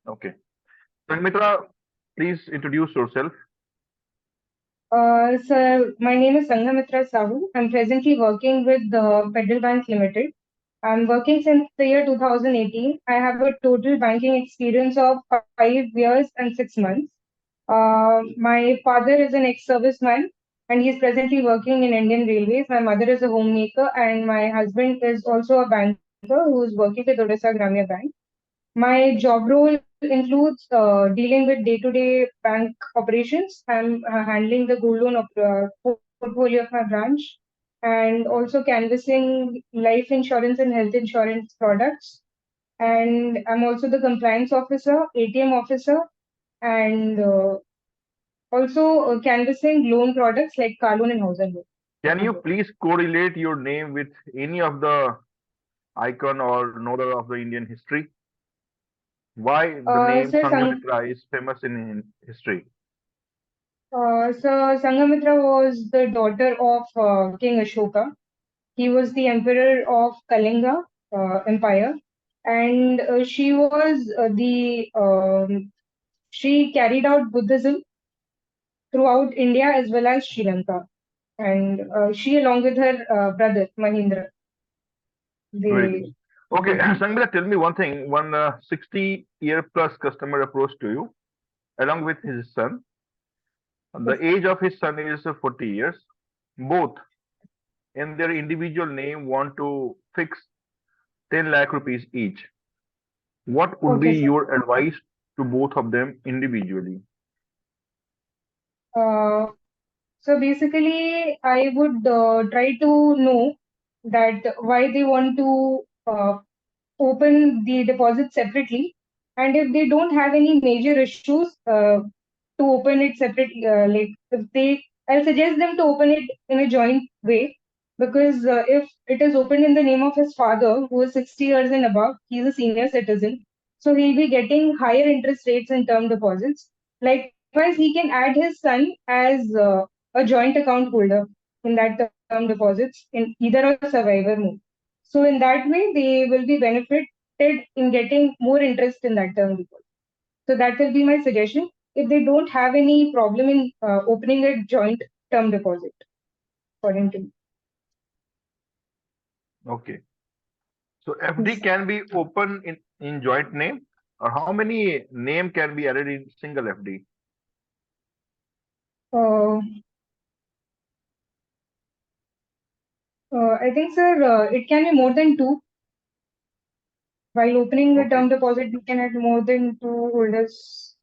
Okay. Sangamitra, please introduce yourself. So my name is Sanghamitra Sahu. I'm presently working with the Federal Bank Limited. I'm working since the year 2018. I have a total banking experience of 5 years and 6 months. My father is an ex-serviceman and he's presently working in Indian Railways. My mother is a homemaker and my husband is also a banker who's working with Odisha Gramya Bank. My job role includes dealing with day-to-day bank operations. I'm handling the gold loan portfolio of my branch and also canvassing life insurance and health insurance products. And I'm also the compliance officer, ATM officer, and also canvassing loan products like car loan and housing loan. Can you please correlate your name with any of the icon or nodal of the Indian history? Why the name Sir Sangamitra is famous in history? So Sangamitra was the daughter of King Ashoka. He was the emperor of Kalinga Empire, and she carried out Buddhism throughout India as well as Sri Lanka. And she, along with her brother Mahindra, Very good. they Okay, did. Sangamitra, tell me one thing. One 60-year plus customer approached to you along with his son. The Yes. age of his son is 40 years. Both in their individual name want to fix 10 lakh rupees each. What would be Okay, sir. your advice to both of them individually? Uh, so basically, I would try to know that why they want to open the deposit separately. And if they don't have any major issues to open it separately, I'll suggest them to open it in a joint way. Because if it is opened in the name of his father, who is 60 years and above, he's a senior citizen. So he'll be getting higher interest rates in term deposits. Likewise, he can add his son as a joint account holder in that term deposits in either a survivor mode. So in that way, they will be benefited in getting more interest in that term deposit. So that will be my suggestion. If they don't have any problem in opening a joint term deposit, according to me. Okay. So FD Yes. can be open in joint name, or how many name can be added in single FD? Uh, I think, sir, it can be more than two. While opening a Okay. term deposit, we can add more than two holders.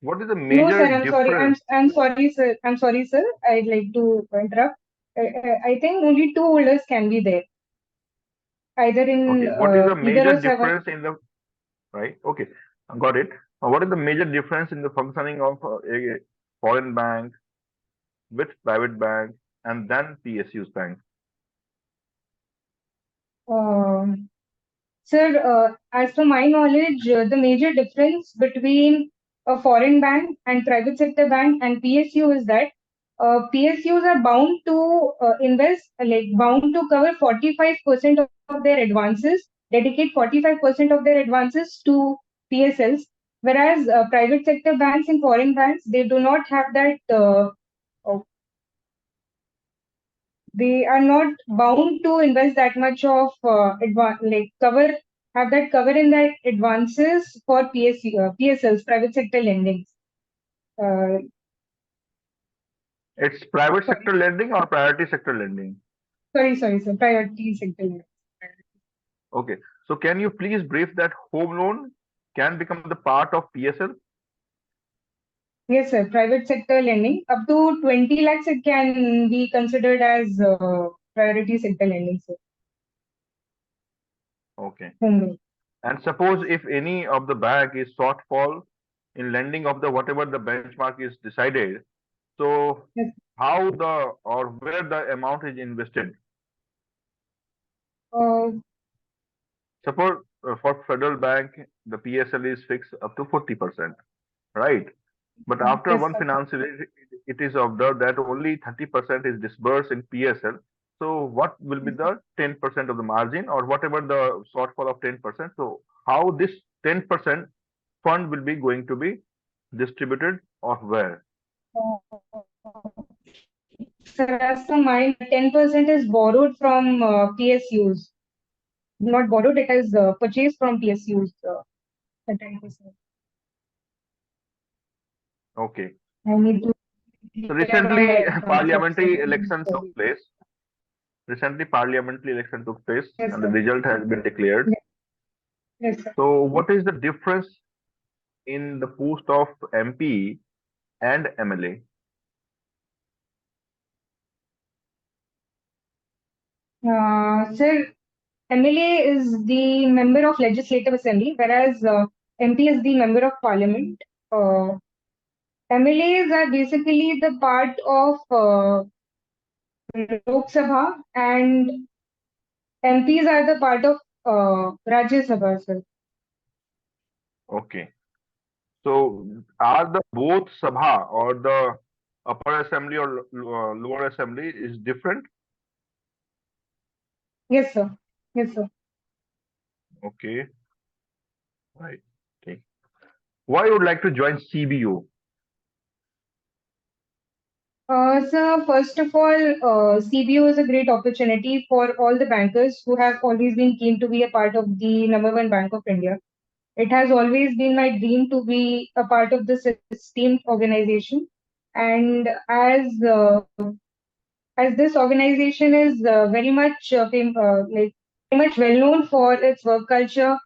What is the No, sir, major I'm sorry. difference? I'm sorry, sir. I'm sorry, sir. I'd like to interrupt. I think only two holders can be there, either Okay. in What is the either major a seven. difference in the right? Okay, I got it. What is the major difference in the functioning of a foreign bank with private bank and then PSU's bank? Um, Sir, as per my knowledge, the major difference between a foreign bank and private sector bank and PSU is that PSUs are bound to bound to cover 45% of their advances, dedicate 45% of their advances to PSLs, whereas private sector banks and foreign banks, they do not have that they are not bound to invest that much of cover have that cover in that advances for PSLs, private sector lending. Uh, It's private sorry, sector lending or priority sector lending? sorry, sir, priority sector lending. Okay, so can you please brief that home loan can become the part of PSL? Yes, sir, private sector lending up to 20 lakhs it can be considered as priority sector lending, sir. Okay, Home loan. and suppose if any of the bank is shortfall in lending of the whatever the benchmark is decided, so Yes. how the or where the amount is invested? Uh, Suppose for Federal Bank, the PSL is fixed up to 40%, right? But after yes, one sir. financial year, it is observed that only 30% is disbursed in PSL. So what will be the 10% of the margin or whatever the shortfall of 10%? So how this 10% fund will be going to be distributed or where? Sir, as per mine, 10% is borrowed from PSUs. Not borrowed, it is purchased from PSUs. The 10%. Okay. I need to So clear on recently that concept. parliamentary So, elections took place. Recently parliamentary election took place yes, and the sir. result has been declared. Yes, yes, sir. So what is the difference in the post of MP and MLA? Sir, MLA is the member of Legislative Assembly, whereas MP is the member of Parliament. Uh, MLAs are basically the part of Lok Sabha, and MPs are the part of Rajya Sabha, sir. Okay. So are the both Sabha or the upper assembly or lower assembly is different? Yes, sir. Yes, sir. Okay. Right. Okay. Why you would like to join CBO? Sir, first of all, CBO is a great opportunity for all the bankers who have always been keen to be a part of the number one bank of India. It has always been my dream to be a part of this esteemed organization. And as this organization is very much like very much well known for its work culture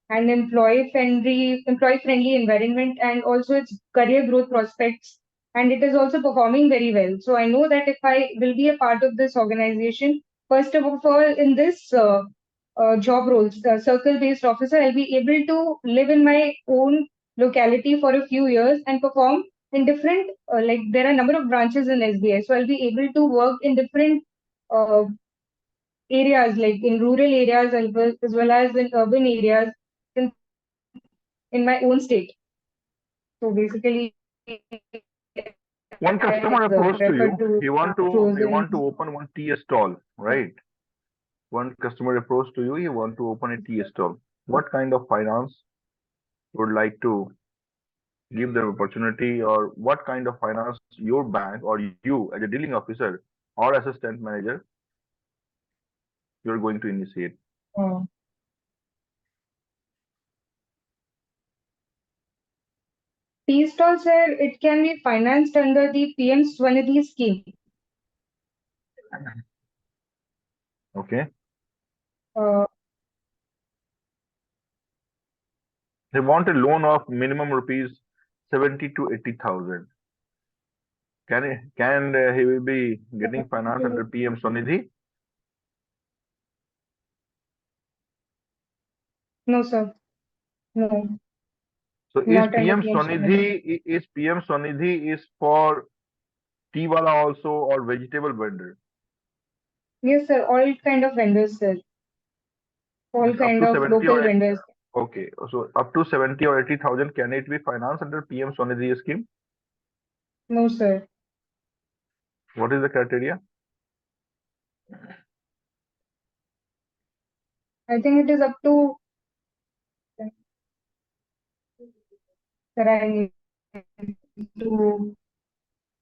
and employee friendly environment, and also its career growth prospects, and it is also performing very well. So I know that if I will be a part of this organization, first of all, in this job roles, circle based officer, I'll be able to live in my own locality for a few years and perform in different like there are a number of branches in SBI, so I'll be able to work in different uh, areas, like in rural areas as well as in urban areas in, in my own state. So basically, One I customer approached to prefer you. to He chosen. want to open one tea stall, right? One customer approached to you. He want to open a tea stall. What kind of finance you would like to give them opportunity, or what kind of finance your bank or you as a dealing officer or assistant manager you're going to initiate? Uh, Tea stall, sir, it can be financed under the PM Swanidhi scheme. Okay. Uh, They want a loan of minimum rupees 70 to 80,000. He will be getting finance under PM Swanidhi? no, sir. No, So not under PM Swanidhi. Is PM Swanidhi is for tea wala also or vegetable vendor? Yes, sir. All kind of vendors, sir. All Means up kind to of 70 local or vendors. okay. So up to 70 or 80,000 can it be financed under PM Swanidhi scheme? No, sir. What is the criteria? I think it is up to. Sir, I need to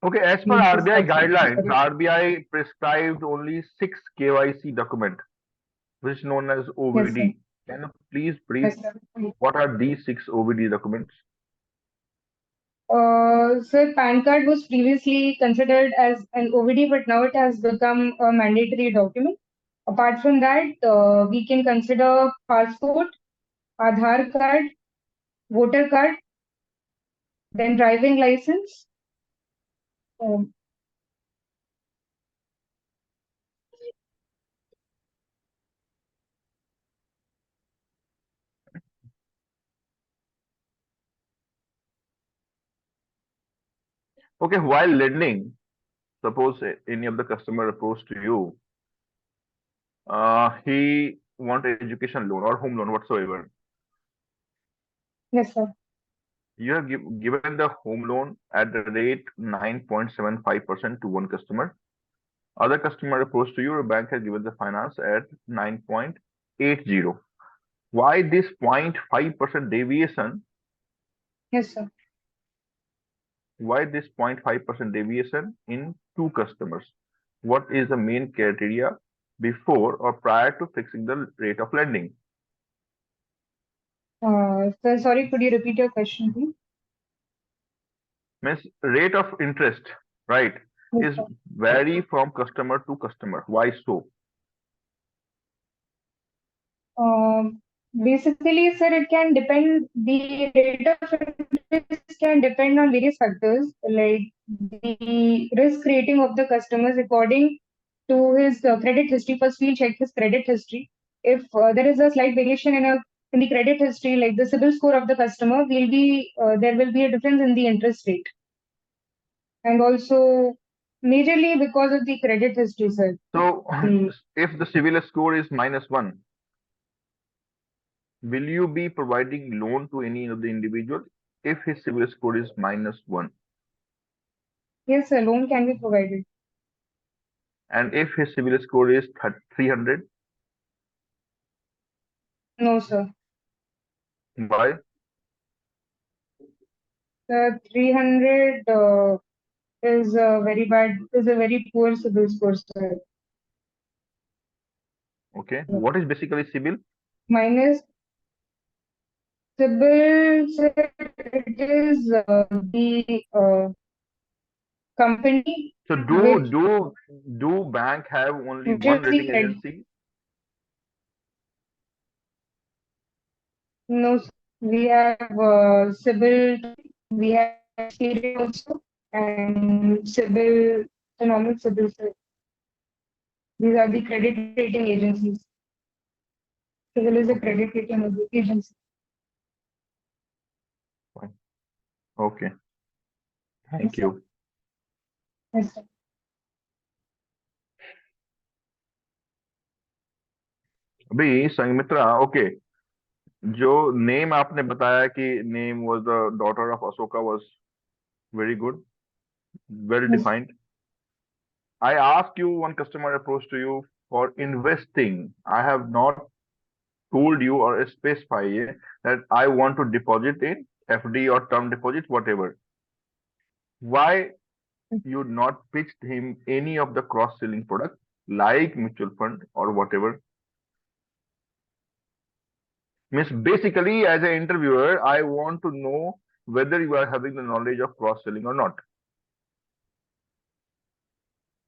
Okay, as per read this RBI document. guidelines, Sorry. RBI prescribed only 6 KYC document, which is known as Yes, sir. OVD. Can you please brief Yes, sir. what are these 6 OVD documents? Sir, PAN card was previously considered as an OVD, but now it has become a mandatory document. Apart from that, we can consider passport, Aadhaar card, voter card, then driving license. Um, Okay, while lending, suppose any of the customer approach to you, he want education loan or home loan whatsoever. yes, sir. You have given the home loan at the rate 9.75% to one customer. Other customer approach to you, your bank has given the finance at 9.80. Why this 0.5% deviation? Yes, sir. Why this 0.5% deviation in two customers? What is the main criteria before or prior to fixing the rate of lending? Sir, sorry, could you repeat your question, please? Means rate of interest, right, Yes, is sir. vary from customer to customer. Why so? Basically, sir, it can depend, the rate of interest can depend on various factors like the risk rating of the customers according to his credit history. First, we'll check his credit history. If there is a slight variation in the credit history, like the CIBIL score of the customer, will be there will be a difference in the interest rate, and also majorly because of the credit history, sir. So The if the civil score is -1, will you be providing loan to any of the individual if his civil score is -1? yes, a loan can be provided. And if his civil score is 300, No, sir. why? The 300 is very bad, is a very poor CIBIL score, sir. Okay, what is basically civil? Minus CIBIL, sir, it is the company So which do bank have only which one is the rating credit. agency? No, sir. We have CIBIL, we have Stereo also, and CIBIL, the normal CIBIL, sir. These are the credit rating agencies. CIBIL is a Okay, credit rating agency. fine. Okay, thank Yes, sir. you. Yes, sir. अभी Sanghamitra, okay, जो name आपने बताया कि name was the daughter of Ashoka was very good, well Yes. Defined. I asked you one customer approach to you for investing. I have not told you or specify that I want to deposit in FD or term deposit, whatever. Why you not pitched him any of the cross-selling product like mutual fund or whatever? Means basically, as an interviewer, I want to know whether you are having the knowledge of cross-selling or not.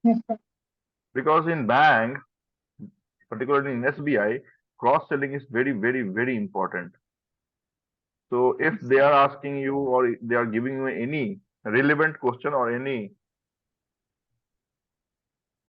Yes, sir. Because in bank, particularly in SBI, cross-selling is very, very, very important. So if they are asking you or they are giving you any relevant question or any